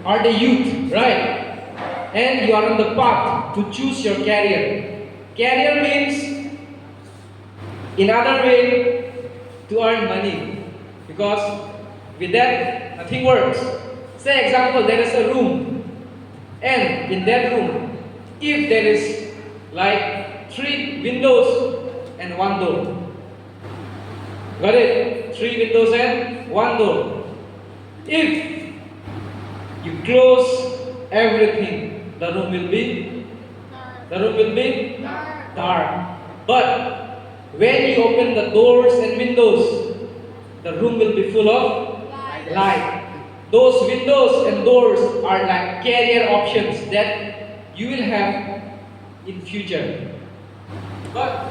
are the youth, right? And you are on the path to choose your career. Career means, in other way, to earn money. Because with that, nothing works. Say example, there is a room. And in that room, if there is like 3 windows and 1 door. Got it? 3 windows and 1 door. If you close everything, the room will be dark. But when you open the doors and windows, the room will be full of light. Those windows and doors are like career options that you will have in future. But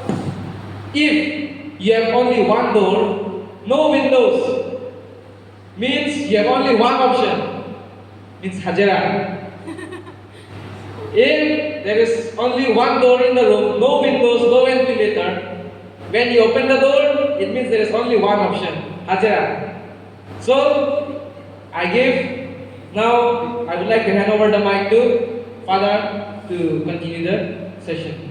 if you have only 1 door, no windows, means you have only one option, means hajara. If there is only 1 door in the room, no windows, no ventilator, when you open the door, it means there is only one option, hajara. So, now I would like to hand over the mic to Father to continue the session.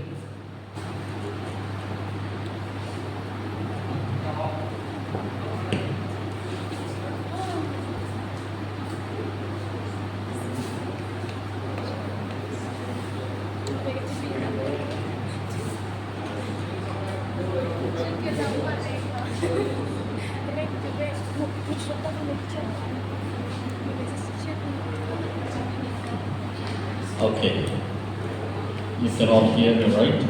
Okay. You can all hear me, right?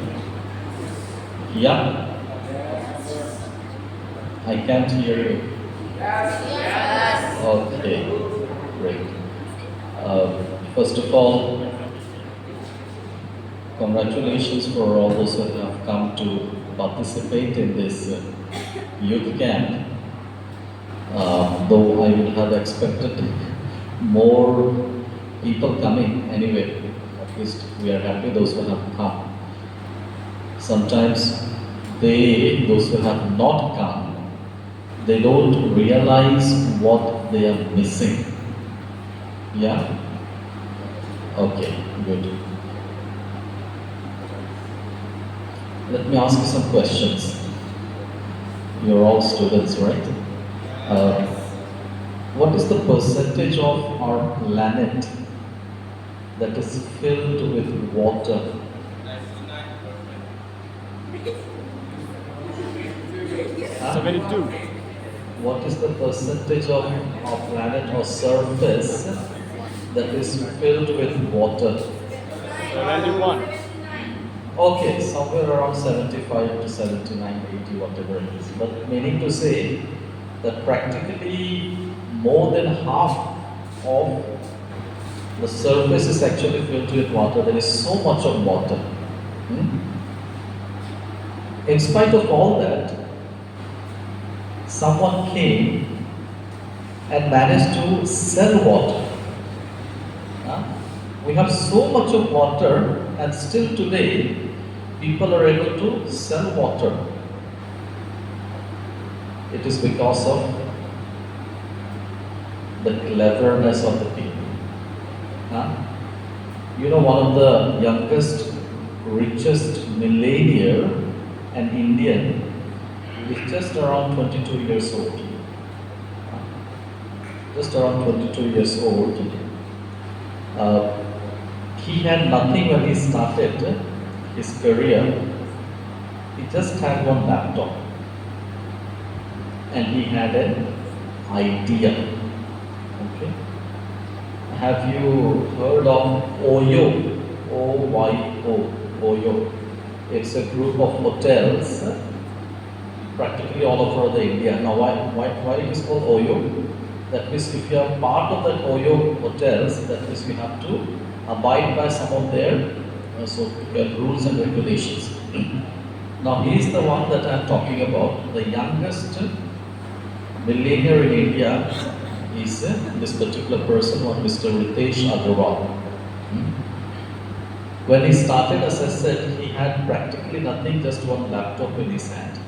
Yeah? I can't hear you. Okay, great. First of all, congratulations for all those who have come to participate in this youth camp. Though I would have expected more people coming anyway. At least we are happy those who have come. Sometimes those who have not come, they don't realize what they are missing. Yeah? Okay, good. Let me ask you some questions. You're all students, right? What is the percentage of our planet that is filled with water? 72. What is the percentage of our planet or surface that is filled with water? 71. Okay, somewhere around 75 to 79, 80, whatever it is. But meaning to say that practically more than half of the surface is actually filled with water. There is so much of water. In spite of all that, someone came and managed to sell water. We have so much of water, and still today, people are able to sell water. It is because of the cleverness of the people. You know, one of the youngest, richest millionaire, an Indian, is just around 22 years old. Just around 22 years old. He had nothing when he started his career. He just had one laptop. And he had an idea. Okay? Have you heard of OYO? O-Y-O, OYO. It's a group of hotels practically all over the India. Now, why it is called OYO? That means if you are part of that OYO hotels, that means you have to abide by some of their rules and regulations. Now, he is the one that I am talking about. The youngest millionaire in India is this particular person, one Mr. Ritesh Agarwal. When he started, as I said, he had practically nothing, just one laptop in his hand.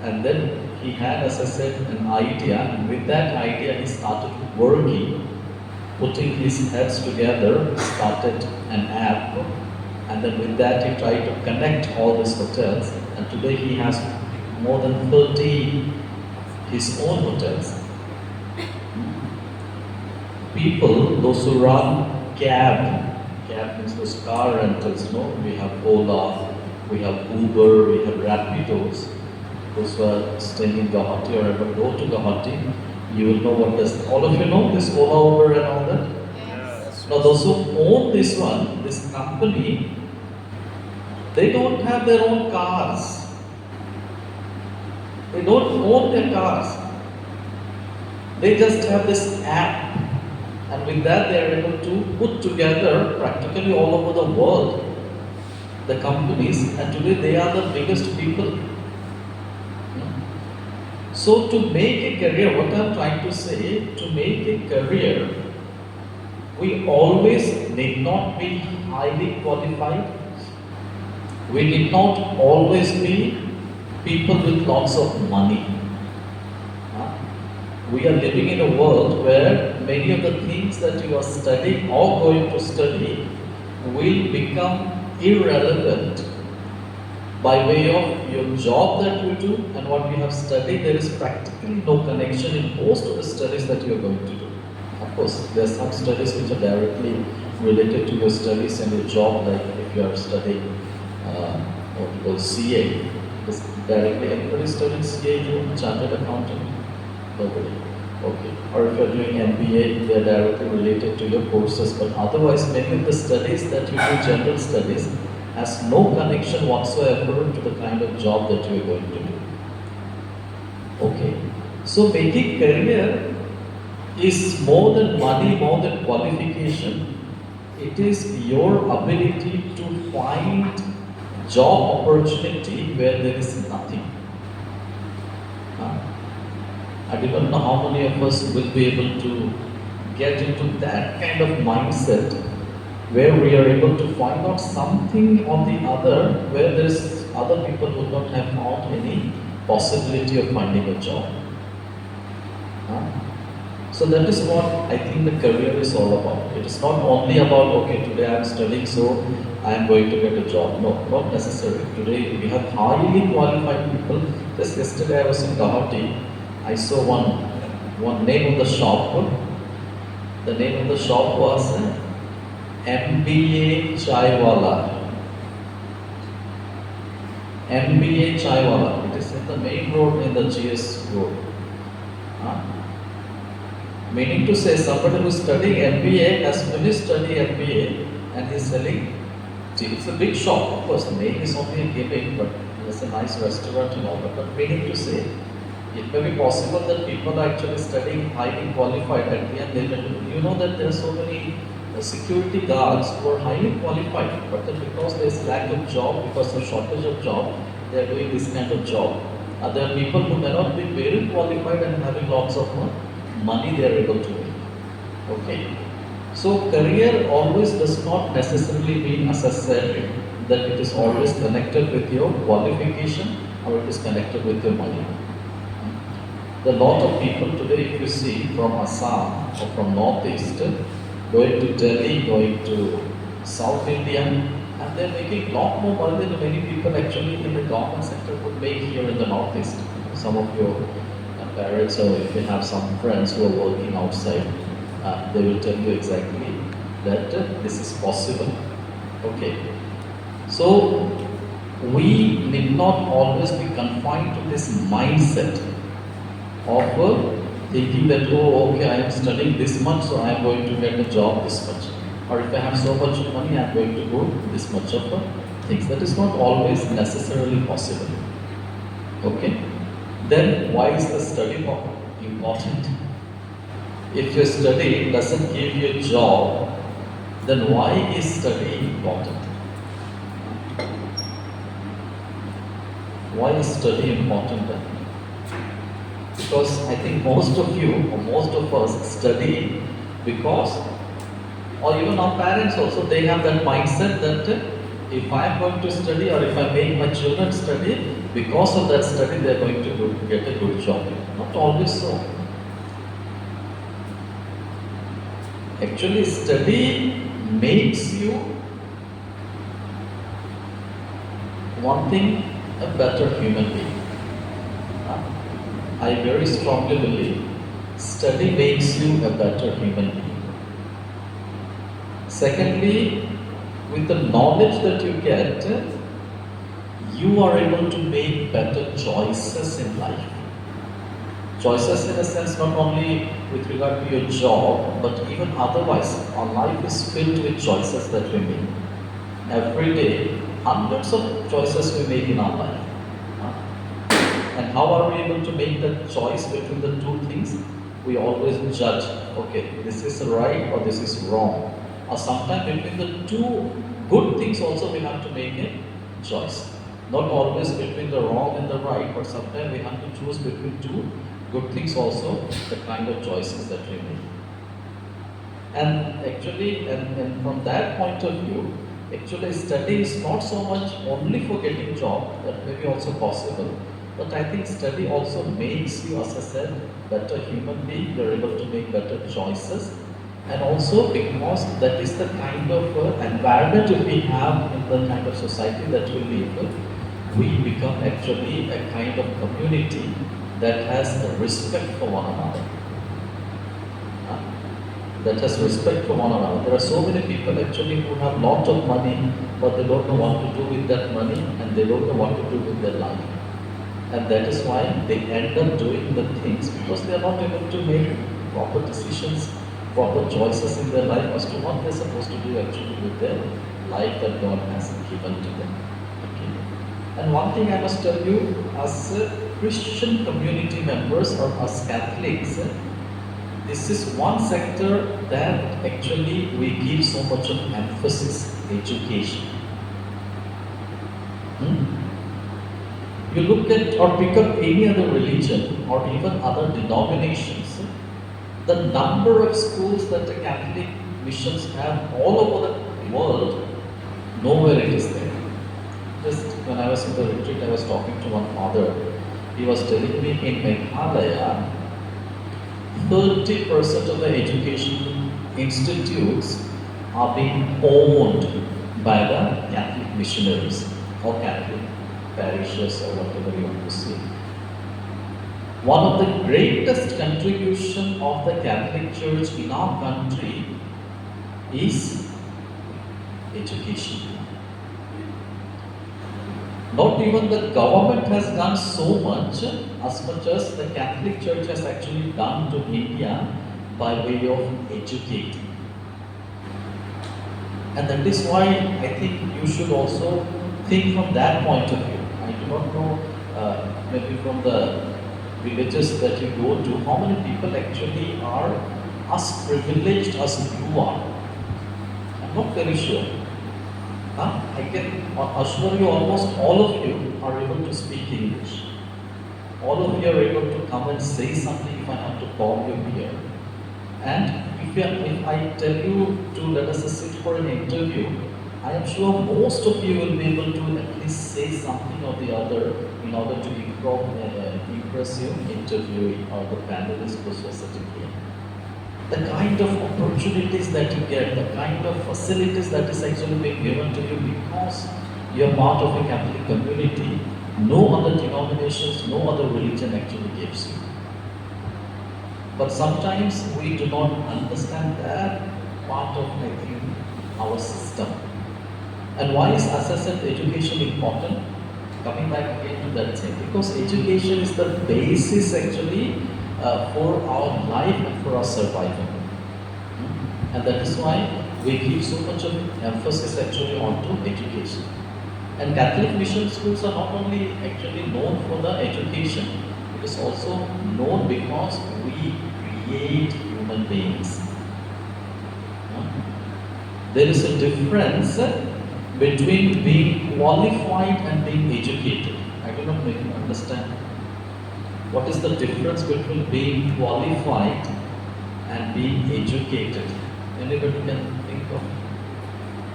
And then he had, as I said, an idea, and with that idea he started working putting his heads together, started an app, and then with that he tried to connect all these hotels, and today he has more than 30 his own hotels. People, those who run cab means those car rentals, we have Ola, we have Uber, we have Rapidos. Those who are staying in Guwahati or ever go to Guwahati, you will know what this, all of you know this Ola, Uber and all that? Yes. Now those who own this one, this company, they don't have their own cars. They don't own their cars. They just have this app, and with that they are able to put together practically all over the world the companies, and today they are the biggest people. So to make a career, what I am trying to say, to make a career, we always need not be highly qualified. We need not always be people with lots of money. We are living in a world where many of the things that you are studying or going to study will become irrelevant by way of your job that you do and what you have studied. There is practically no connection in most of the studies that you are going to do. Of course, there are some studies which are directly related to your studies and your job, like if you are studying what we call CA. Is directly anybody studying CA, Chartered Accountant? Nobody. Okay. Or if you are doing MBA, they are directly related to your courses. But otherwise, many of the studies that you do, general studies, has no connection whatsoever to the kind of job that you are going to do. Okay. So making career is more than money, more than qualification. It is your ability to find job opportunity where there is nothing. I don't know how many of us will be able to get into that kind of mindset where we are able to find out something on the other where there's other people who don't have found any possibility of finding a job. So that is what I think the career is all about. It is not only about, okay, today I am studying, so I am going to get a job. No, not necessarily. Today we have highly qualified people. Just yesterday I was in Guwahati. I saw one name of the shop. The name of the shop was MBA Chaiwala. MBA Chaiwala. It is in the main road in the GS road. Meaning to say, somebody who is studying MBA has finished studying MBA and he is selling tea. It's a big shop, of course. The name is only a gimmick, but it's a nice restaurant and all that. But meaning to say, it may be possible that people are actually studying highly qualified at the end. You know that there are so many security guards who are highly qualified, but then because there is lack of job, because of shortage of job, they are doing this kind of job. There are people who may not be very qualified and having lots of money they are able to make. Okay. So career always does not necessarily mean, as I said, that it is always connected with your qualification or it is connected with your money. There are a lot of people today, if you see, from Assam or from Northeast, going to Delhi, going to South India, and they're making a lot more money than many people actually in the government sector would make here in the Northeast. Some of your parents, or if you have some friends who are working outside, they will tell you exactly that this is possible. Okay. So we need not always be confined to this mindset of thinking that, oh, okay, I am studying this much, so I am going to get a job this much. Or if I have so much money, I am going to go this much of things. That is not always necessarily possible. Okay? Then why is the study important? If your study doesn't give you a job, then why is study important? Why is study important then? Because I think most of you or most of us study because, or even our parents also, they have that mindset that if I am going to study or if I make my children study, because of that study they are going to get a good job. Not always so. Actually, study makes you one thing, a better human being. Huh? I very strongly believe study makes you a better human being. Secondly, with the knowledge that you get, you are able to make better choices in life. Choices in a sense not only with regard to your job, but even otherwise. Our life is filled with choices that we make. Every day, hundreds of choices we make in our life. And how are we able to make that choice between the two things? We always judge, okay, this is right or this is wrong. Or sometimes between the two good things also we have to make a choice. Not always between the wrong and the right, but sometimes we have to choose between two good things also, the kind of choices that we make. And actually, and from that point of view, actually study is not so much only for getting job, that may be also possible. But I think study also makes you, as I said, better human being, you're able to make better choices. And also because that is the kind of environment we have in the kind of society that we live in, we become actually a kind of community that has a respect for one another. That has respect for one another. There are so many people actually who have lot of money, but they don't know what to do with that money and they don't know what to do with their life. And that is why they end up doing the things because they are not able to make proper decisions, proper choices in their life as to what they're supposed to do actually with their life that God has given to them. Okay. And one thing I must tell you, as Christian community members or as Catholics, this is one sector that actually we give so much of emphasis, education. You look at or pick up any other religion or even other denominations, the number of schools that the Catholic missions have all over the world, nowhere it is there. Just when I was in the retreat, I was talking to one father. He was telling me in Meghalaya, 30% of the education institutes are being owned by the Catholic missionaries or Catholic parishes or whatever you want to say. One of the greatest contribution of the Catholic Church in our country is education. Not even the government has done so much as the Catholic Church has actually done to India by way of educating. And that is why I think you should also think from that point of view. I do not know, maybe from the villages that you go to, how many people actually are as privileged as you are. I'm not very sure. I can assure you almost all of you are able to speak English. All of you are able to come and say something if I have to call you here. And if I tell you to let us sit for an interview, I am sure most of you will be able to at least say something or the other in order to impress your interviewee or the panelists who are sitting here. The kind of opportunities that you get, the kind of facilities that is actually being given to you because you are part of a Catholic community, no other denominations, no other religion actually gives you. But sometimes we do not understand that part of, I think, our system. And why is, as I said, education important? Coming back again to that thing, because education is the basis actually for our life and for our survival. And that is why we give so much of emphasis actually onto education. And Catholic mission schools are not only actually known for the education, it is also known because we create human beings. There is a difference between being qualified and being educated. I do not make you understand. What is the difference between being qualified and being educated? Anybody can think of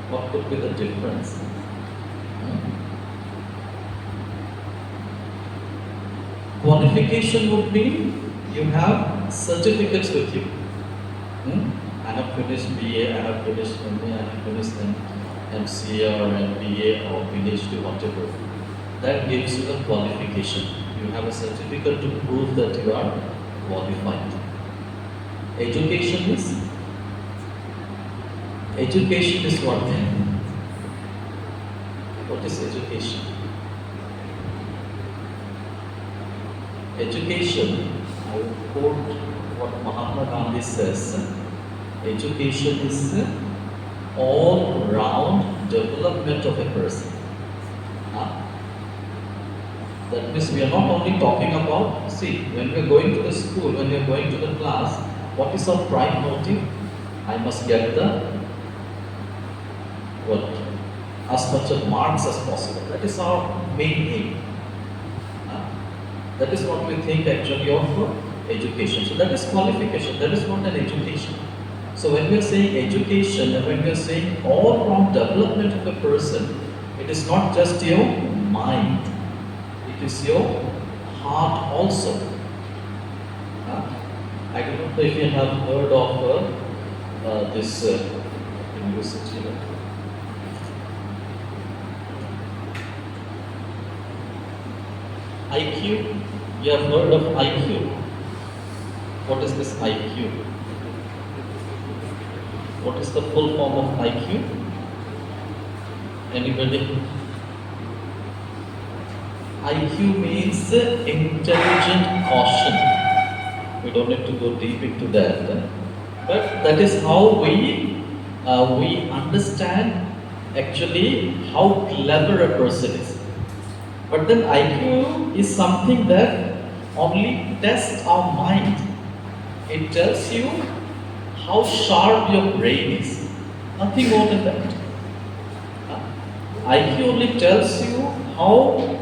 what could be the difference? Qualification would mean you have certificates with you. And have finished BA, I have finished MA, I have finished MCA or MBA or PhD, whatever. That gives you a qualification. You have a certificate to prove that you are qualified. Education is what then? What is education? Education, I will quote what Mahatma Gandhi says. Education is all-round development of a person. That means we are not only talking about, see, when we are going to the school, when we are going to the class, what is our prime motive? I must get as much of marks as possible. That is our main aim. That is what we think actually of education. So that is qualification, that is not an education. So when we are saying education and when we are saying all-round development of a person, it is not just your mind, it is your heart also. I don't know if you have heard of this university. IQ, you have heard of IQ. What is this IQ? What is the full form of IQ? Anybody? IQ means intelligent quotient. We don't need to go deep into that. But that is how we understand actually how clever a person is. But then IQ is something that only tests our mind. It tells you how sharp your brain is. Nothing more than that. IQ only tells you how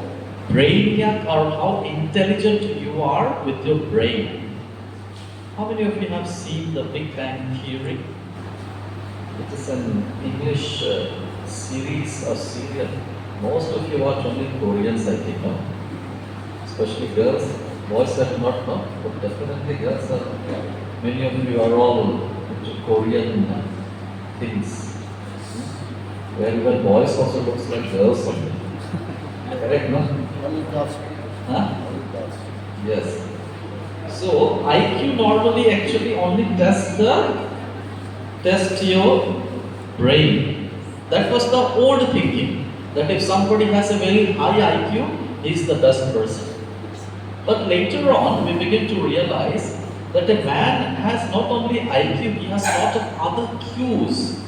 brainiac or how intelligent you are with your brain. How many of you have seen the Big Bang Theory? It is an English series or serial. Most of you watch only Koreans, I think, no? Especially girls. Boys are not, no? But definitely girls are. Many of you are all into Korean things. Well, boys also looks like girls something. Correct, no? Huh? Yes. So IQ normally actually only tests your brain. That was the old thinking. That if somebody has a very high IQ, he is the best person. But later on, we begin to realize that a man has not only IQ, he has lot of other cues.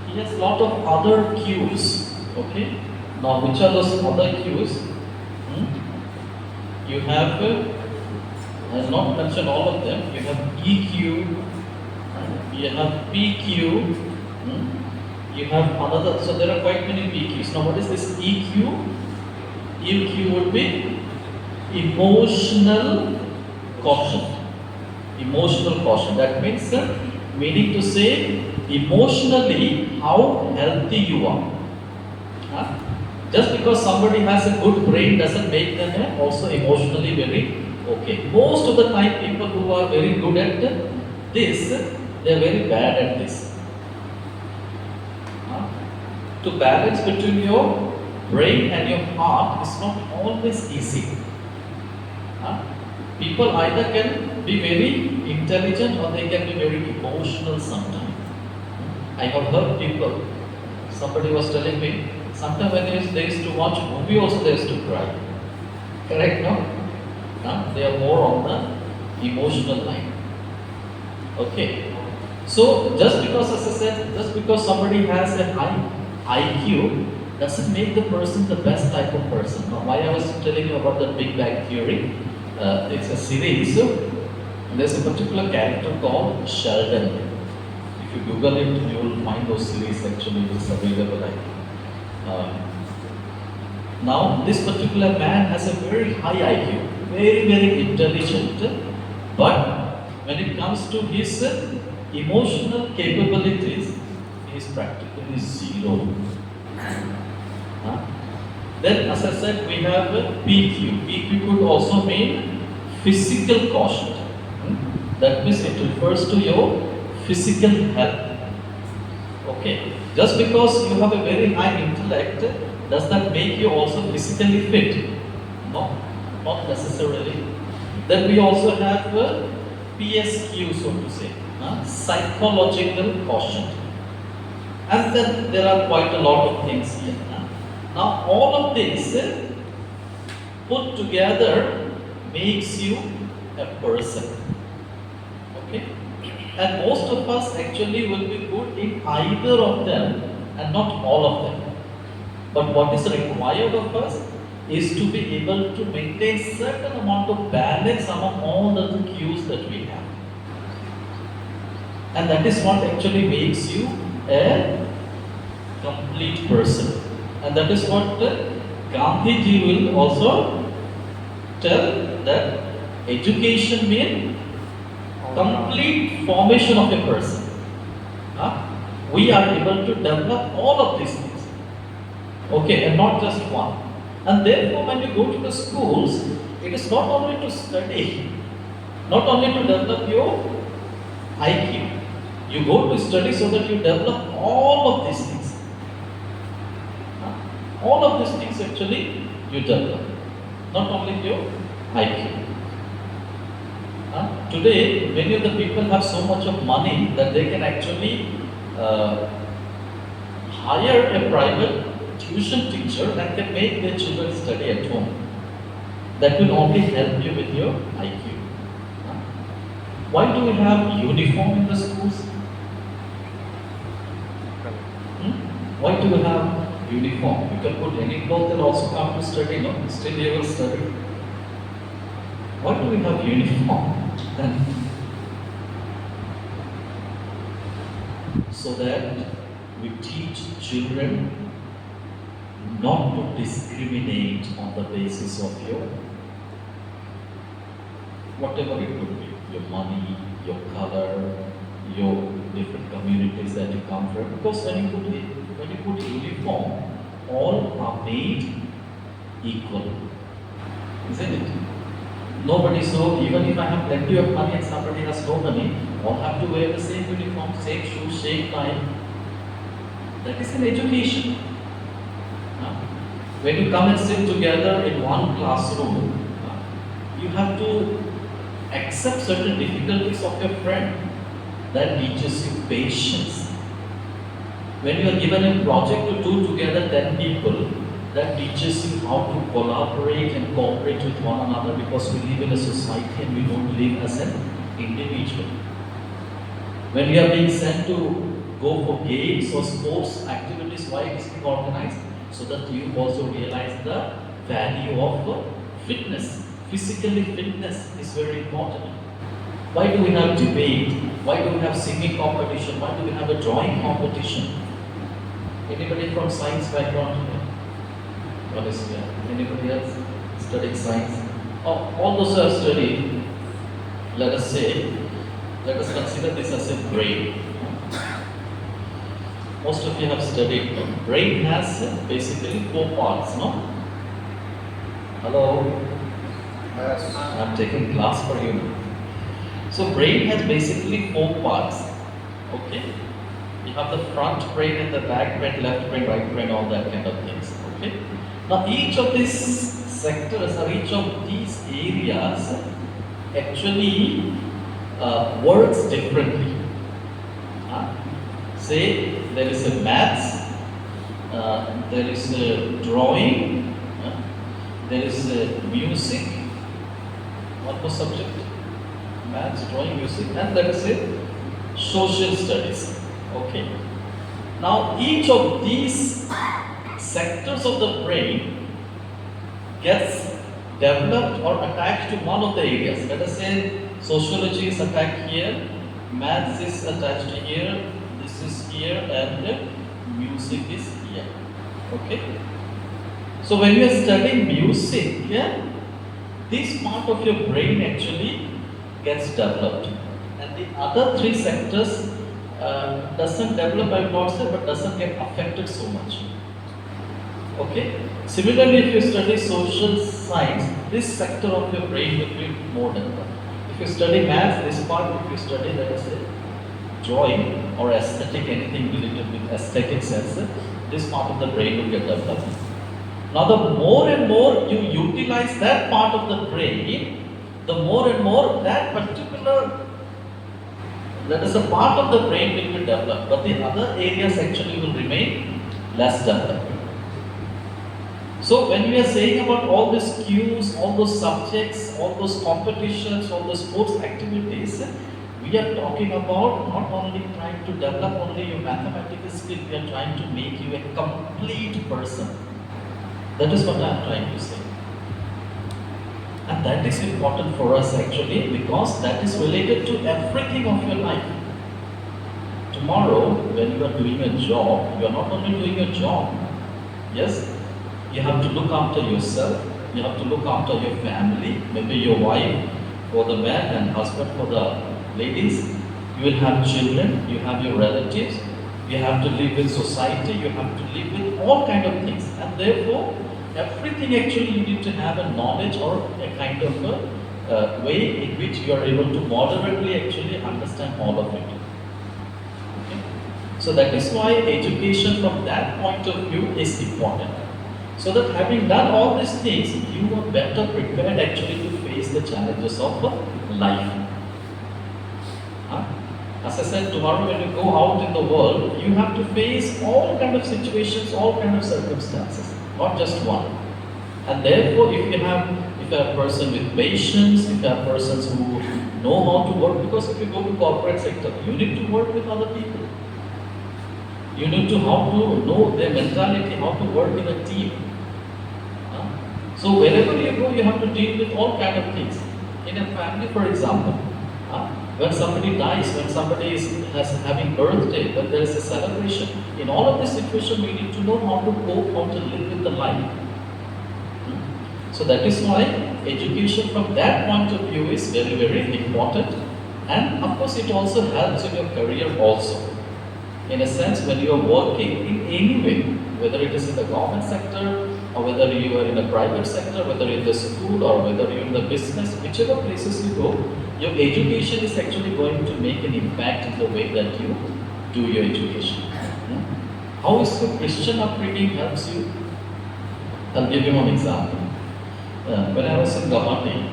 He has lot of other cues. Okay? Now, which are those other cues? You have, I will not mention all of them. You have EQ, you have PQ, you have another, so there are quite many PQs. Now what is this EQ? EQ would be emotional quotient. Emotional quotient. That means, meaning to say, emotionally how healthy you are. Just because somebody has a good brain doesn't make them also emotionally very okay. Most of the time people who are very good at this, they are very bad at this. To balance between your brain and your heart is not always easy. People either can be very intelligent or they can be very emotional sometimes. I have heard people, somebody was telling me, sometimes when they used to watch movie also they used to cry. Correct, no? They are more on the emotional line. Okay. So just because, as I said, just because somebody has a high IQ doesn't make the person the best type of person. Now, why I was telling you about the Big Bang Theory, it's a series. There's a particular character called Sheldon. If you Google it, you will find those series actually. It's available. Now, this particular man has a very high IQ, very, very intelligent, but when it comes to his emotional capabilities, he is practically zero. Then, as I said, we have PQ. PQ could also mean physical quotient. That means it refers to your physical health. Okay. Just because you have a very high intellect, does that make you also physically fit? No, not necessarily. Then we also have PSQ, so to say, psychological quotient. And then there are quite a lot of things here. Now all of this put together makes you a person. Okay? And most of us actually will be good in either of them and not all of them. But what is required of us is to be able to maintain certain amount of balance among all the cues that we have. And that is what actually makes you a complete person. And that is what Gandhiji will also tell, that education means complete formation of a person. We are able to develop all of these things. Okay, and not just one. And therefore, when you go to the schools, it is not only to study, not only to develop your IQ. You go to study so that you develop all of these things. All of these things actually you develop, not only your IQ. Today, many of the people have so much of money that they can actually hire a private tuition teacher and can make their children study at home. That will only help you with your IQ. Why do we have uniform in the schools? Why do we have uniform? You can put any clothes and also come to study, no? Still you will study. Why do we have uniform? So that we teach children not to discriminate on the basis of your whatever it could be, your money, your color, your different communities that you come from. Because when you put uniform, all are made equal, isn't it? Nobody, so even if I have plenty of money and somebody has no money, all have to wear the same uniform, same shoes, same tie. That is an education. When you come and sit together in one classroom, you have to accept certain difficulties of your friend. That teaches you patience. When you are given a project to do together 10 people, that teaches you how to collaborate and cooperate with one another, because we live in a society and we don't live as an individual. When we are being sent to go for games or sports activities, why it is being organized? So that you also realize the value of fitness. Physically, fitness is very important. Why do we have debate? Why do we have singing competition? Why do we have a drawing competition? Anybody from science background here? What is here? Anybody else studying science? Oh, all those who have studied, let us consider this as a brain. Most of you have studied. Brain has basically 4 parts, no? Hello? Yes. I'm taking class for you. So brain has basically 4 parts. Okay? You have the front brain and the back brain, left brain, right brain, all that kind of things. Okay? Now each of these sectors or each of these areas actually works differently. Say there is a maths, there is a drawing, there is a music. What was subject? Maths, drawing, music, and there is a social studies. Okay. Now each of these sectors of the brain gets developed or attached to one of the areas. Let us say sociology is attached here, maths is attached here, this is here, and music is here. Okay. So when you are studying music, this part of your brain actually gets developed, and the other 3 sectors doesn't develop, I would not say, but doesn't get affected so much. Okay. Similarly, if you study social science, this sector of your brain will be more developed. If you study maths, this part, if you study, let us say, drawing or aesthetic, anything related with aesthetic sense, this part of the brain will get developed. Now, the more and more you utilize that part of the brain, the more and more that particular, that is a part of the brain will be developed, but the other areas actually will remain less developed. So when we are saying about all these cues, all those subjects, all those competitions, all those sports activities, we are talking about not only trying to develop only your mathematical skill, we are trying to make you a complete person. That is what I am trying to say. And that is important for us actually, because that is related to everything of your life. Tomorrow, when you are doing a job, you are not only doing a job, yes, you have to look after yourself, you have to look after your family, maybe your wife for the man and husband for the ladies. You will have children, you have your relatives, you have to live with society, you have to live with all kind of things. And therefore, everything actually you need to have a knowledge or a kind of a way in which you are able to moderately actually understand all of it. Okay? So that is why education from that point of view is important. So that having done all these things, you are better prepared actually to face the challenges of life. As I said, tomorrow when you go out in the world, you have to face all kind of situations, all kind of circumstances, not just one. And therefore, if you are a person with patience, if you are persons who know how to work, because if you go to corporate sector, you need to work with other people. You need to how to know their mentality, how to work in a team. So wherever you go, you have to deal with all kind of things. In a family, for example, when somebody dies, when somebody is having birthday, when there is a celebration, in all of this situation, we need to know how to cope, how to live with the life. So that is why education from that point of view is very, very important. And of course, it also helps in your career also. In a sense, when you are working in any way, whether it is in the government sector, or whether you are in a private sector, whether in the school, or whether you're in the business, whichever places you go, your education is actually going to make an impact in the way that you do your education. How is your Christian upbringing helps you? I'll give you one example. When I was in Guwahati,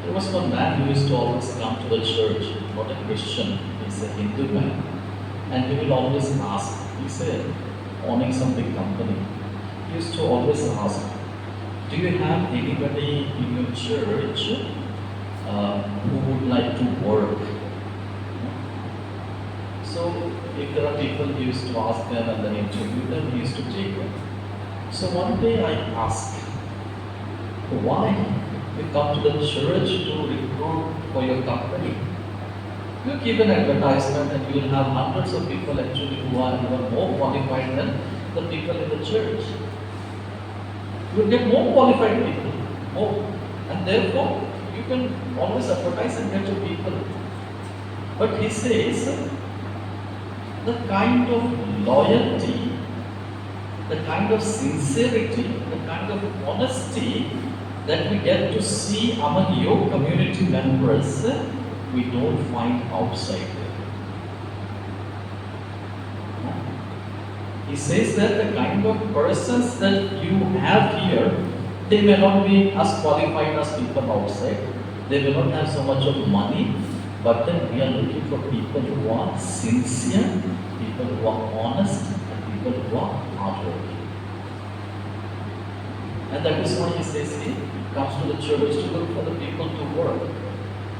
there was one man who used to always come to the church, not a Christian, he's a Hindu man. And he will always ask, he's owning some big company. He used to always ask, do you have anybody in your church who would like to work? So if there are people, he used to ask them and then interview them, he used to take them. So one day I asked, why you come to the church to recruit for your company? You give an advertisement and you will have hundreds of people actually who are more qualified than the people in the church. You will get more qualified people, more. And therefore, you can always advertise and get your people. But he says, the kind of loyalty, the kind of sincerity, the kind of honesty that we get to see among your community members, we don't find outside there. He says that the kind of persons that you have here, they may not be as qualified as people outside. They will not have so much of money, but then we are looking for people who are sincere, people who are honest, and people who are hardworking. And that is why he says he comes to the church to look for the people to work.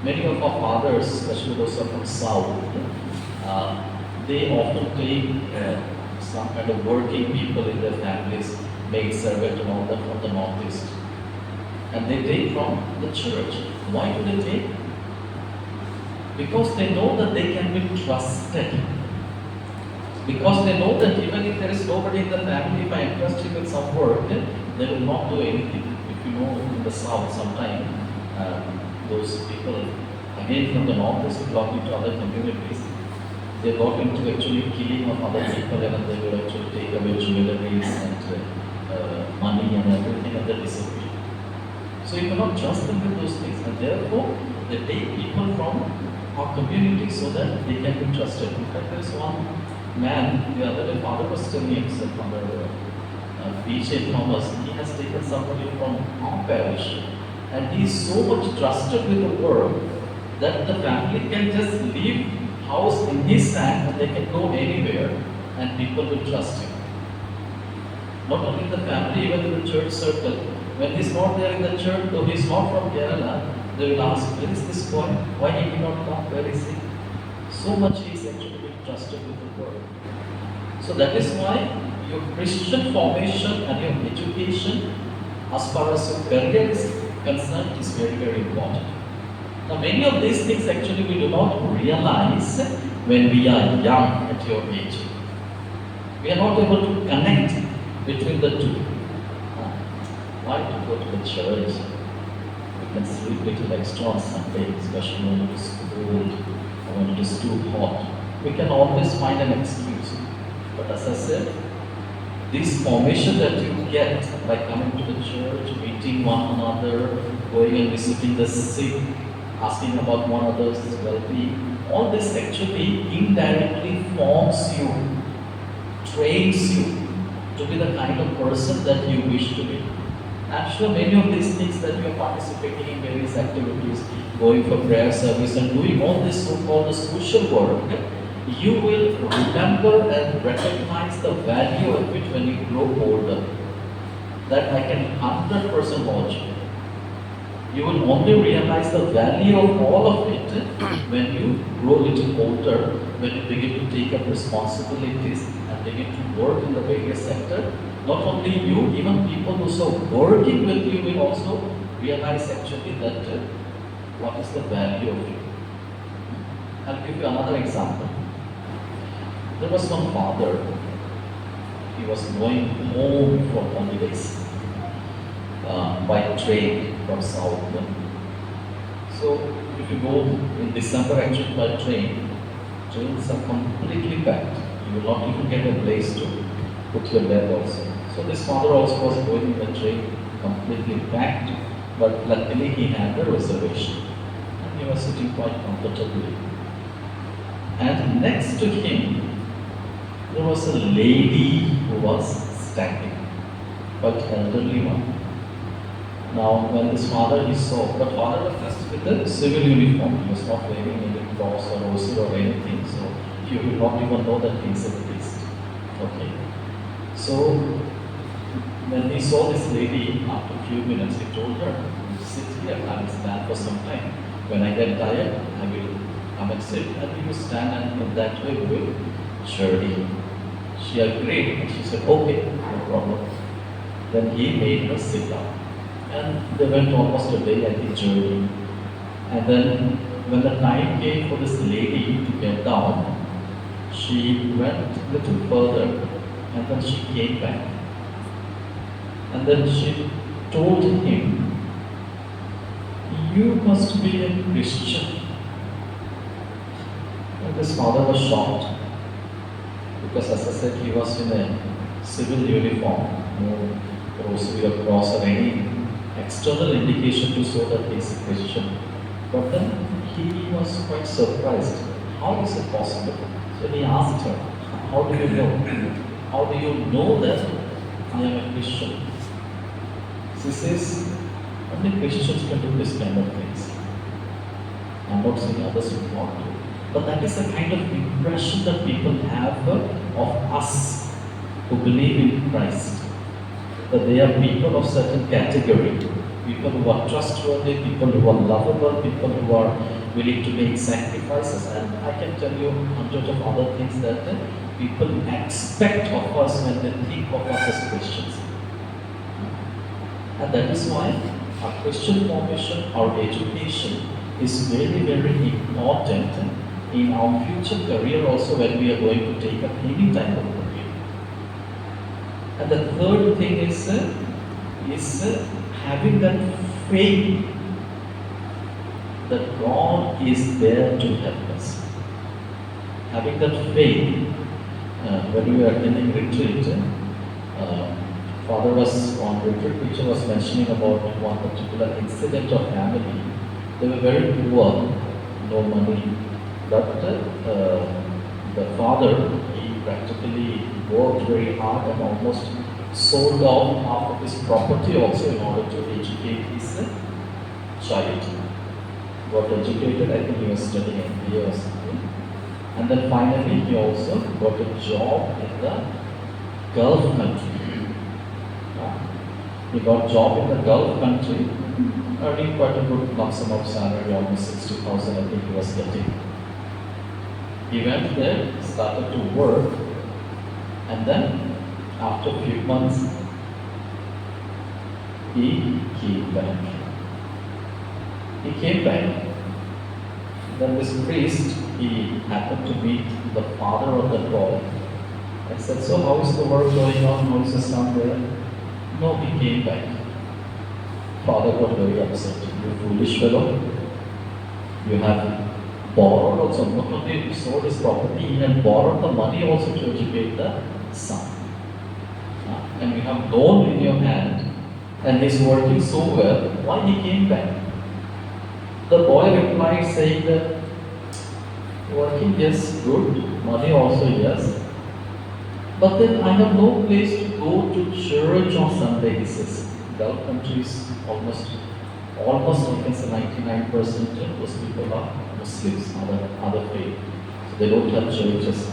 Many of our fathers, especially those who are from South, they often take some kind of working people in their families, maid servant and all that from the Northeast. And they take from the church. Why do they take? Because they know that they can be trusted. Because they know that even if there is nobody in the family, if I entrust him with some work, they will not do anything. If you know in the South, sometimes those people, again from the Northeast, belonging to other communities, they got into actually killing of other people and they will actually take away jewelries and money and everything and they disappear. So you cannot trust them with those things. And therefore, they take people from our community so that they can be trusted. In fact, there is one man, the other day, father was telling me himself, Father B.J. Thomas, he has taken somebody from our parish, and he is so much trusted with the world that the family can just leave house in his hand and they can go anywhere and people will trust him. Not only the family, even in the church circle. When he's not there in the church, though he's not from Kerala, they will ask, where is this boy? Why he did not come? Where is he? So much he is actually being trusted with the world. So that is why your Christian formation and your education, as far as your career is concerned, is very, very important. Now, many of these things actually we do not realize when we are young at your age. We are not able to connect between the two. Why to go to the church? We can sleep a little extra on Sunday, especially when it is cold or when it is too hot. We can always find an excuse. But as I said, this formation that you get by coming to the church, meeting one another, going and visiting the sick, asking about one another's well-being, all this actually indirectly forms you, trains you to be the kind of person that you wish to be. I'm sure many of these things that you are participating in various activities, going for prayer service and doing all this so-called social work, you will remember and recognize the value of it when you grow older. That I can 100% vouch. You will only realize the value of all of it when you grow a little older, when you begin to take up responsibilities and begin to work in the various sectors. Not only you, even people who are working with you will also realize actually that what is the value of it. I'll give you another example. There was one father, he was going home from holidays by train from South. So if you go in December actually by train, trains are completely packed. You will not even get a place to put your bed also. So this father also was going in the train completely packed, but luckily he had a reservation and he was sitting quite comfortably. And next to him, there was a lady who was standing, quite elderly one. Now, when this father he saw, but father was dressed with a civil uniform. He was not wearing any cross or rosary or anything, so you will not even know that he is a priest. Okay. So, when he saw this lady, after a few minutes, he told her, sit here, I will stand for some time. When I get tired, I will come and sit, and you will stand, and in that way we will journey. She agreed, and she said, okay, no problem. Then he made her sit down. And they went almost a day at the journey. And then when the time came for this lady to get down, she went a little further and then she came back. And then she told him, you must be a Christian. And his father was shocked. Because as I said, he was in a civil uniform, no rosary or cross or any external indication to show that he is a Christian. But then he was quite surprised. How is it possible? So he asked her, how do you know? How do you know that I am a Christian? She says, only Christians can do this kind of things. I'm not saying others will not do. But that is the kind of impression that people have of us who believe in Christ. That they are people of certain category, people who are trustworthy, people who are lovable, people who are willing to make sacrifices. And I can tell you hundreds of other things that people expect of us when they think of us as Christians. And that is why our Christian formation, our education is very, very important in our future career also when we are going to take up any type of career. And the third thing is having that faith that God is there to help us. Having that faith when we are attending retreat, Father was on retreat picture was mentioning about one particular incident of family. They were very poor, no money. But the father, he practically worked very hard and almost sold off half of his property also in order to educate his child. Got educated, I think he was studying MBA or something. And then finally he also got a job in the Gulf country. He got a job in the Gulf country, earning quite a good lump sum of salary, almost 60,000 I think he was getting. He went there, started to work, and then after a few months, he came back. He came back. Then this priest, he happened to meet the father of the boy. I said, so how is the work going on? How is the son there? No, he came back. Father got very upset. You foolish fellow. You have borrowed also, not only sold his property, he had borrowed the money also to educate the son. And you have loan in your hand, and he's working so well, why he came back? The boy replied saying that working yes, good, money also yes, but then I have no place to go to church on Sunday, he says. Gulf countries almost I can say 99% of those people are Muslims, other faith. So they don't have churches.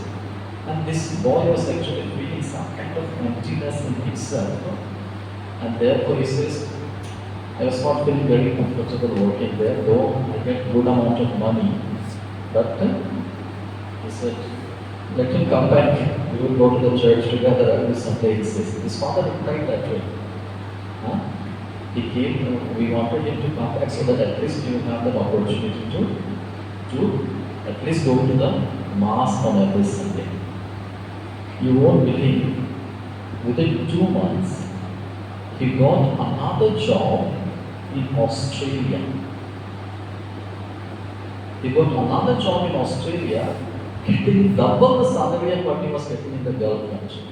And this boy was actually feeling some kind of emptiness in himself. And therefore he says, I was not feeling very comfortable working there, though I get good amount of money. But he said, let him come back. We will go to the church together every Sunday, he says. His father replied that way. He came, we wanted him to come back so that at least he will have the opportunity to at least go to the mass on every Sunday. You won't believe, within 2 months, he got another job in Australia. He got another job in Australia, getting double the salary of what he was getting in the Gulf country.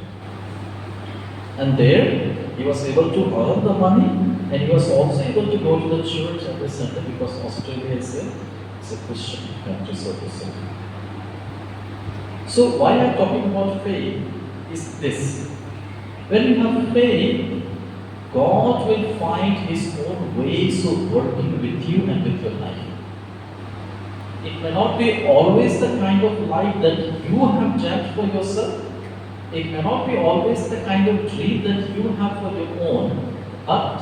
And there, he was able to earn the money, and he was also able to go to the church every Sunday because Australia is a Christian country, so to say. So why I'm talking about faith is this. When you have faith, God will find His own ways of working with you and with your life. It may not be always the kind of life that you have dreamt for yourself. It may not be always the kind of dream that you have for your own, but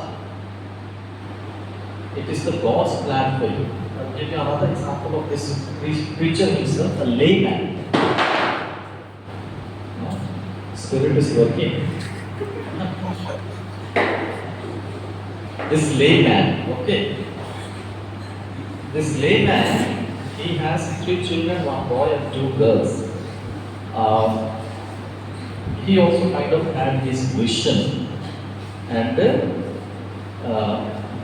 it is the God's plan for you. I'll give you another example of this preacher himself, a layman. Spirit is working. This layman, okay. This layman, he has 3 children, 1 boy and 2 girls. He also kind of had his vision, and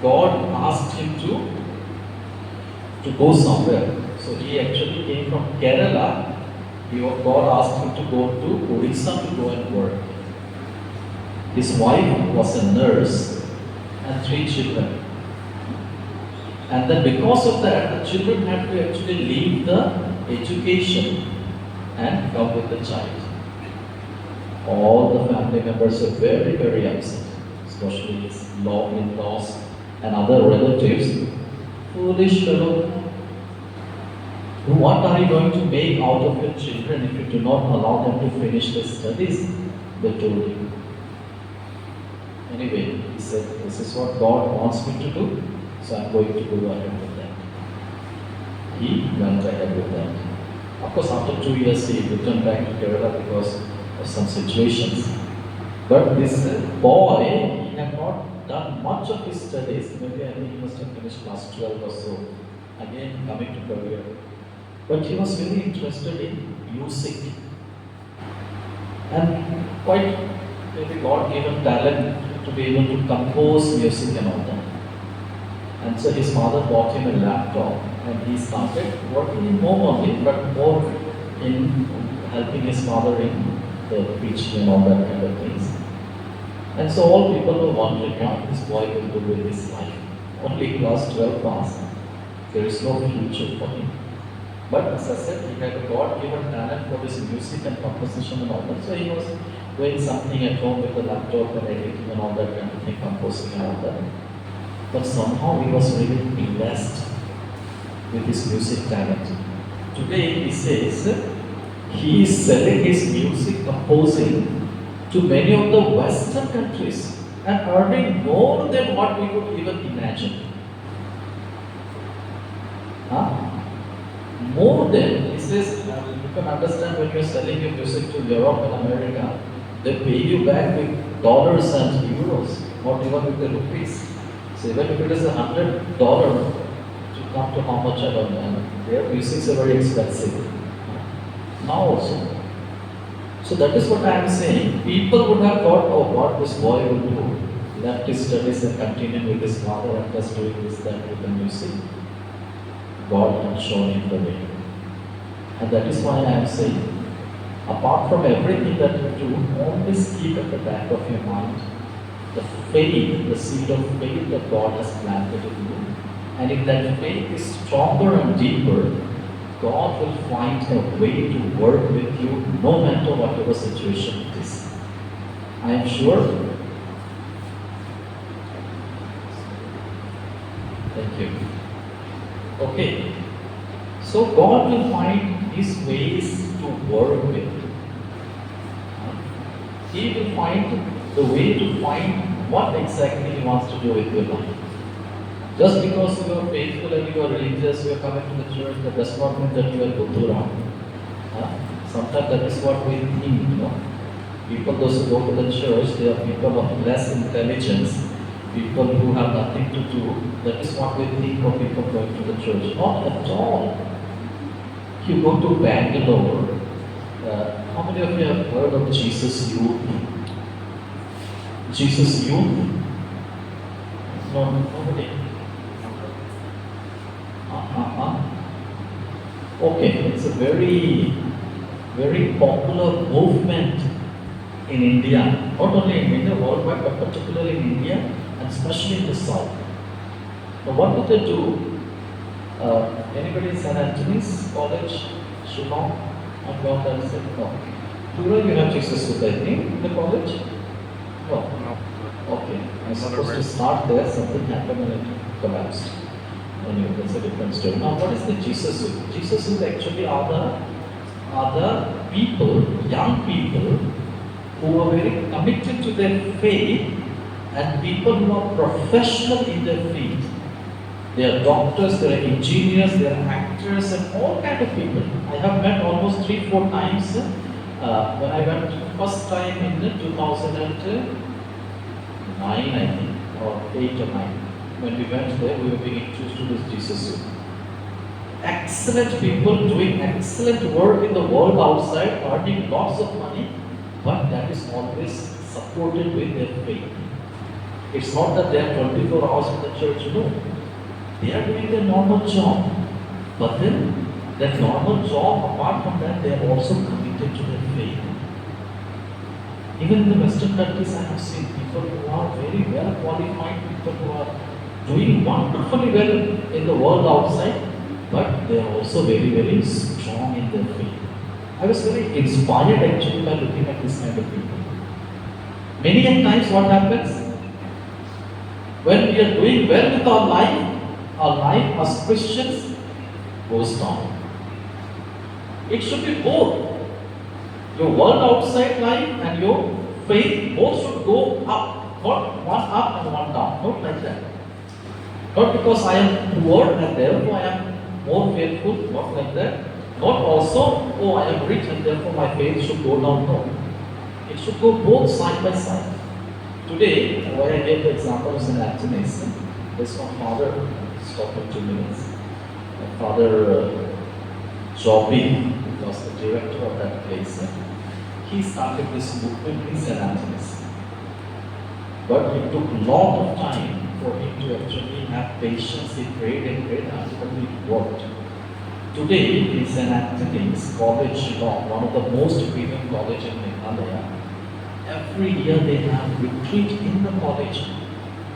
God asked him to go somewhere. So he actually came from Kerala. God asked him to go to Odisha to go and work. His wife was a nurse and 3 children. And then because of that, the children had to actually leave the education and come with the child. All the family members were very, very upset, especially his in-laws and other relatives. Foolish fellow, what are you going to make out of your children if you do not allow them to finish their studies? They told him. Anyway, he said, this is what God wants me to do, so I'm going to go ahead with that. He went ahead with that. Of course, after 2 years, he returned back to Kerala because of some situations. But this boy, he had not done much of his studies. Maybe I think he must have finished class 12 or so. Again, coming to career. But he was very interested in music. And quite, maybe God gave him talent to be able to compose music and all that. And so his father bought him a laptop and he started working in home only, but more in helping his father in the preaching and all that kind of things. And so all people were wondering what this boy will do with his life. Only class 12 passed. There is no future for him. But as I said, he had a God-given talent for his music and composition and all that. So he was doing something at home with the laptop and editing and all that kind of thing, composing and all that. But somehow he was really blessed with his music talent. Today he says he is selling his music composing to many of the Western countries and earning more than what we could even imagine. Huh? More than, he says, you can understand when you're selling your music to Europe and America, they pay you back with dollars and euros, not even with the rupees. So even if it is $100 to come to how much I don't know, their musics are very expensive. Now also. So that is what I am saying. People would have thought, oh, what this boy will do. Left his studies and continued with his father and just doing this, that with the music. God had shown him the way. And that is why I am saying, apart from everything that you do, always keep at the back of your mind the faith, the seed of faith that God has planted in you. And if that faith is stronger and deeper, God will find a way to work with you no matter whatever situation it is. I am sure. Thank you. Okay. So God will find His ways to work with you. He will find the way to find what exactly He wants to do with your life. Just because you are faithful and you are religious, you are coming to the church, that does not mean that you are Buddha. Sometimes that is what we think, People, those who go to the church, they are people of less intelligence, people who have nothing to do. That is what we think of people going to the church. Not at all. You go to Bangalore, how many of you have heard of Jesus Youth? Jesus Youth? No, nobody. Okay, it's a very, very popular movement in India, not only in India, worldwide, but particularly in India, and especially in the South. Now, what do they do? Anybody in St. Anthony's College, Shillong? I've gone there and said, no. Plural, you have Jesus Youth, I think, in the college? No. Okay, I'm supposed to start there, something happened and it collapsed. Anyway, that's a different story. Now, what is the Jesus Youth? Jesus Youth actually are the people, young people, who are very committed to their faith and people who are professional in their field. They are doctors, they are engineers, they are actors, and all kind of people. I have met almost 3-4 times when I went first time in 2009, I think, or 8 or 9. When we went there, we were being introduced to this Jesus Youth. Excellent people doing excellent work in the world outside, earning lots of money, but that is always supported with their faith. It's not that they are 24 hours in the church, no. They are doing their normal job. But then, that normal job, apart from that, they are also committed to their faith. Even in the Western countries, I have seen people who are very well qualified, people who are doing wonderfully well in the world outside, but they are also very, very strong in their faith. I was very inspired actually by looking at this kind of people. Many a times what happens? When we are doing well with our life as Christians goes down. It should be both. Your world outside life and your faith both should go up. Not one up and one down. Not like that. Not because I am poor and therefore I am more faithful. Not like that. Not also, oh, I am rich and therefore my faith should go down. No. It should go both side by side. Today, why I gave the example of St. Anthony's, this one father, stop for 2 minutes. My father, Joby, who was the director of that place, he started this movement in St. Anthony's. But it took a lot of time for him to actually have patience. He prayed and prayed until it worked. Today, in St. Anthony's College, one of the most premium college in Meghalaya, Every year they have retreat in the college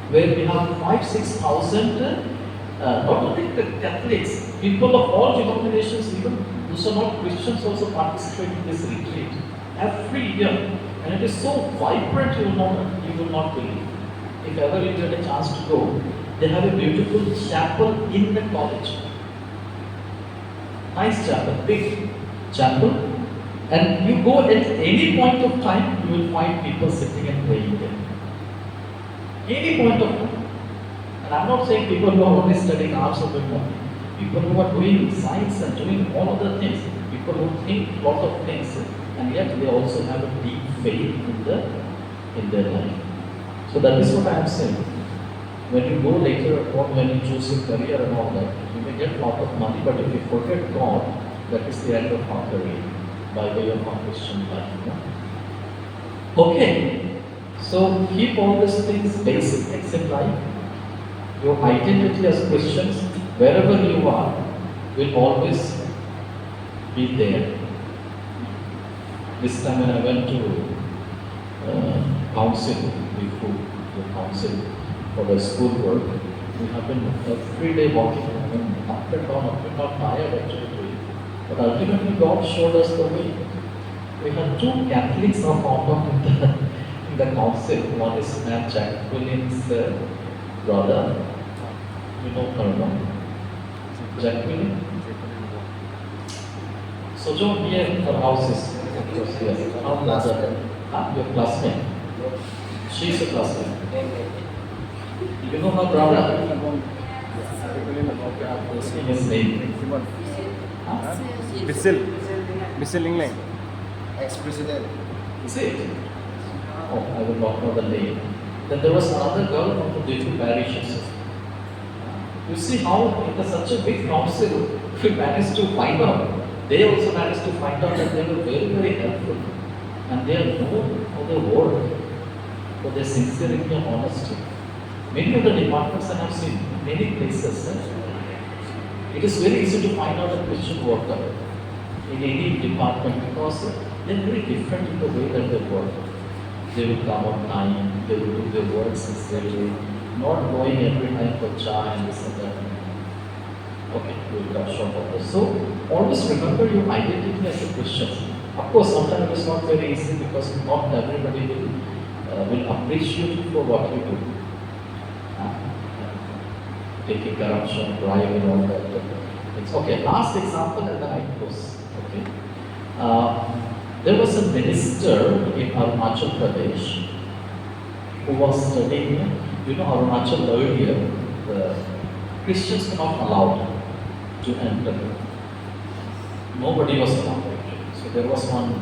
where we have 5,000-6,000 not only the Catholics, people of all denominations, even those are not Christians also participate in this retreat every year. And it is so vibrant you will not believe. If ever you get a chance to go, they have a beautiful chapel in the college. Nice chapel, big chapel. And you go at any point of time, you will find people sitting and praying there. Any point of time. And I'm not saying people who are only studying arts or doing nothing. People who are doing science and doing all other things. People who think a lot of things, and yet they also have a deep faith in their life. So that is what I am saying. When you go later on, when you choose your career and all that, you may get a lot of money, but if you forget God, that is the end of our career by way of our Christian life. Okay, so keep all these things, basic things in life. Your identity as Christians, wherever you are, will always be there. This time when I went to council, the council for the school work, we have been every day walking, up and down, tired actually. But ultimately God showed us the way. We had two Catholics now found out in the council. One is Ma'am Jacqueline's brother. You know her, no? Jacqueline. So John here, her house is across here. Her mother, your classmate. She's a classmate. You know her brother? His name. Bisil England. Ex-president. Is it? Oh, I will not know the name. Then there was another girl from the different parishes. You see how in such a big council, we managed to find out. They also managed to find out that they were very, very helpful. And they are known for their work, for their sincerity and honesty. Many of the departments I have seen, many places, it is very easy to find out a Christian worker in any department because they are very different in the way that they work. They will come on time, they will do their work sincerely, not going every time for chai and this and that. Okay, we will cut short of this. So, always remember your identity as a Christian. Of course, sometimes it is not very easy because not everybody will appreciate you for what you do. Taking corruption, bribe and all that. It's okay, last example and then I close. Okay. There was a minister in Arunachal Pradesh who was studying, you know, Arunachal earlier, the Christians were not allowed to enter. Nobody was allowed. So there was one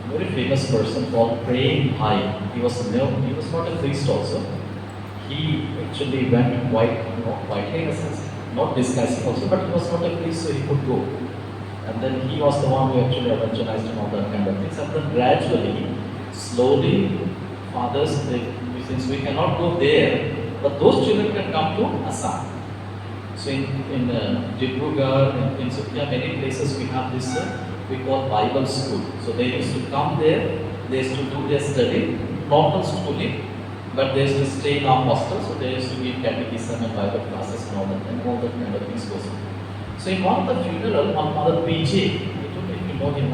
very famous person called Praying Bhai. He was not a priest also. He actually went quietly in a sense, not disguising also, but he was not a priest, so he could go. And then he was the one who actually evangelized and all that kind of things. And then gradually, slowly, fathers, since we cannot go there, but those children can come to Assam. So in Dibrugarh, in Sukhya, many places we have this, we call Bible school. So they used to come there, they used to do their study, normal schooling, but they used to stay in our hostel, so they used to give catechism and Bible classes and all that kind of things goes on. So in one of the funeral, one Father PJ, I don't know if you know him,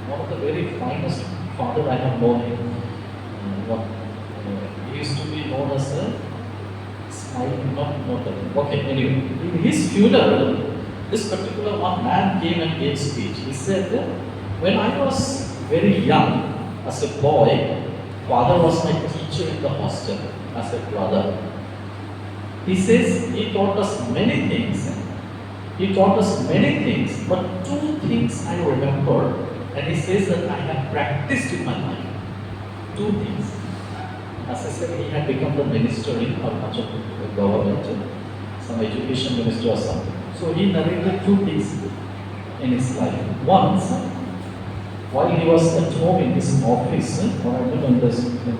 one of the very finest father I have known him. He used to be known as a okay, anyway. In his funeral, this particular one man came and gave speech. He said, when I was very young, as a boy, father was my teacher in the hostel, as a brother. He says, he taught us many things. But two things I remember, and he says that I have practiced in my life. Two things. As I said, he had become the minister in Arunachal government, some education minister or something. So he narrated two things in his life. Once, while he was at home in his office, or I don't know, in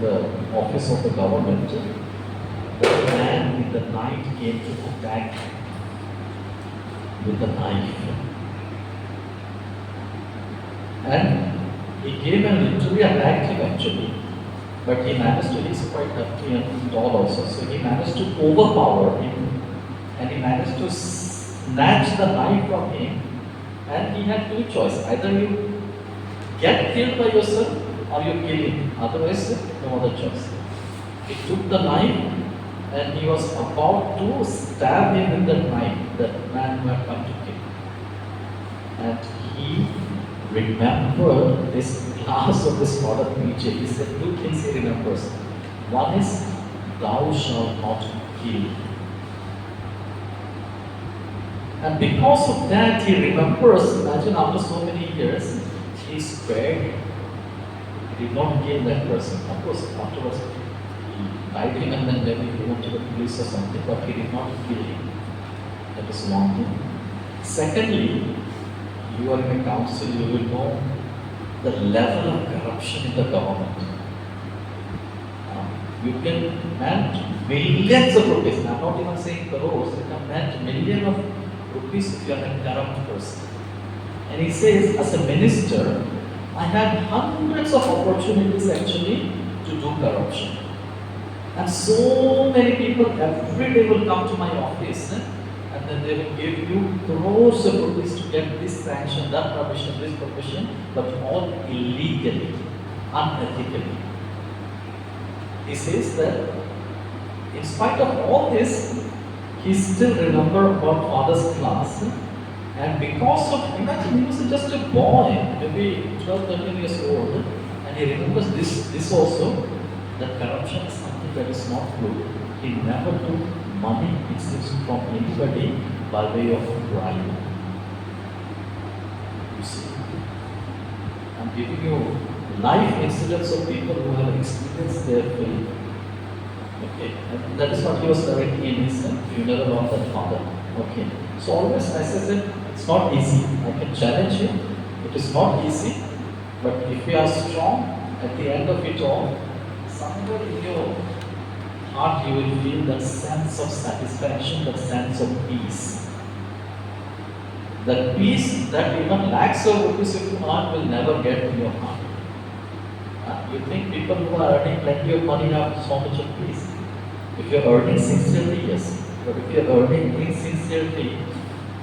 the office of the government, the man in the night came to attack with a knife. And He came and literally attacked him actually. But he managed to, he's quite hefty and tall also, so he managed to overpower him and he managed to snatch the knife from him, and he had two choices. Either you get killed by yourself or you kill him. Otherwise, no other choice. He took the knife and he was about to stab him with the knife, that man who had come to kill. And he remembered this class of this modern preacher. He said two things he remembers. One is, thou shalt not kill. And because of that, he remembers, imagine after so many years, he spared. He did not kill that person. Of course, afterwards, he died him and then maybe he went to the police or something, but he did not kill him. That is one thing. Secondly, you are in a council, you will know the level of corruption in the government. You can manage millions of rupees. I'm not even saying crores, you can manage millions of rupees if you are a corrupt person. And he says, as a minister, I had hundreds of opportunities actually to do corruption. And so many people every day will come to my office and then they will give you crores of rupees to get this sanction, that permission, but all illegally, unethically. He says that in spite of all this, he still remembers about father's class, and because of, imagine he was just a boy, maybe 12, 13 years old, and he remembers this also, that corruption is something that is not good. He never took money, it seems, from anybody by way of bribe. You see, I'm giving you life incidents of people who have experienced their faith. Okay, and that is what he was directly in his funeral of that father. Okay, so always, as I said, it's not easy. I can challenge you. It is not easy, but if we are strong, at the end of it all, somewhere in your heart you will feel that sense of satisfaction, that sense of peace. That peace that even lakhs of rupees if you earn will never get in your heart. You think people who are earning plenty of money have so much of peace? If you are earning sincerely, yes. But if you are earning insincerely,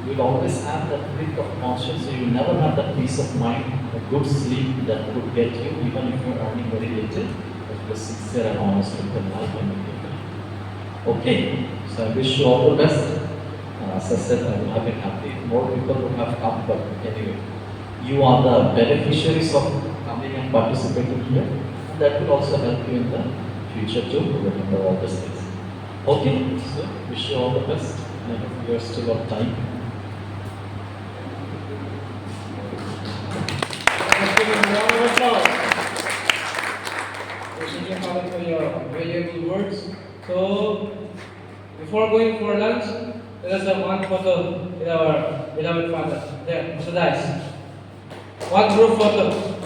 you will always have that prick of conscience, so you will never have that peace of mind, a good sleep that would get you, even if you are earning very little, but you are sincere and honest with your life and with people. Okay, so I wish you all the best. As I said, I will have been happy. More people would have come, but anyway, you are the beneficiaries of coming and participating here, and that will also help you in the future to remember all these things. Okay, so wish you all the best, and if you are still on time. Let's give him a round of applause. Thank you, Father, for your valuable words. So, before going for lunch, let us have one photo with our beloved Father. There, Mr. Dice. One group photo.